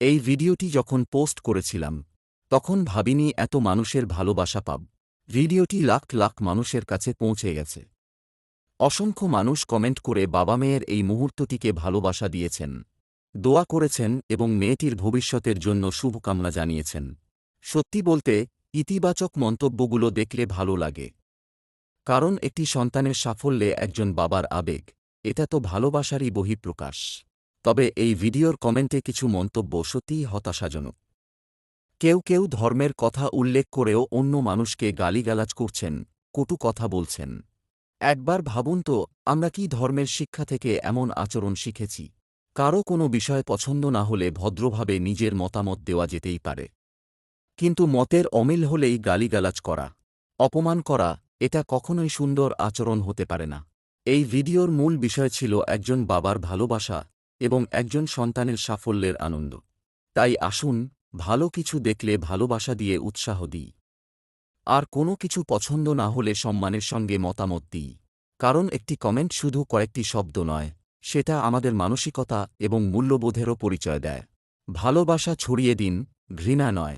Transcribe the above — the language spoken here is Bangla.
এই ভিডিওটি যখন পোস্ট করেছিলাম তখন ভাবিনি এত মানুষের ভালোবাসা পাব। ভিডিওটি লাখ লাখ মানুষের কাছে পৌঁছে গেছে। অসংখ্য মানুষ কমেন্ট করে বাবা মেয়ের এই মুহূর্তটিকে ভালোবাসা দিয়েছেন, দোয়া করেছেন এবং মেয়েটির ভবিষ্যতের জন্য শুভকামনা জানিয়েছেন। সত্যি বলতে, ইতিবাচক মন্তব্যগুলো দেখলে ভালো লাগে। কারণ একটি সন্তানের সাফল্যে একজন বাবার আবেগ, এটা তো ভালোবাসারই বহিঃপ্রকাশ। তবে এই ভিডিওর কমেন্টে কিছু মন্তব্য সত্যিই হতাশাজনক। কেউ কেউ ধর্মের কথা উল্লেখ করেও অন্য মানুষকে গালিগালাজ করছেন, কটু কথা বলছেন। একবার ভাবুন তো, আমরা কি ধর্মের শিক্ষা থেকে এমন আচরণ শিখেছি? কারও কোনো বিষয় পছন্দ না হলে ভদ্রভাবে নিজের মতামত দেওয়া যেতেই পারে, কিন্তু মতের অমিল হলেই গালিগালাজ করা, অপমান করা, এটা কখনোই সুন্দর আচরণ হতে পারে না। এই ভিডিওর মূল বিষয় ছিল একজন বাবার ভালোবাসা এবং একজন সন্তানের সাফল্যের আনন্দ। তাই আসুন, ভালো কিছু দেখলে ভালোবাসা দিয়ে উৎসাহ দিই, আর কোনো কিছু পছন্দ না হলে সম্মানের সঙ্গে মতামত দিই। কারণ একটি কমেন্ট শুধু কয়েকটি শব্দ নয়, সেটা আমাদের মানসিকতা এবং মূল্যবোধেরও পরিচয় দেয়। ভালোবাসা ছড়িয়ে দিন, ঘৃণা নয়।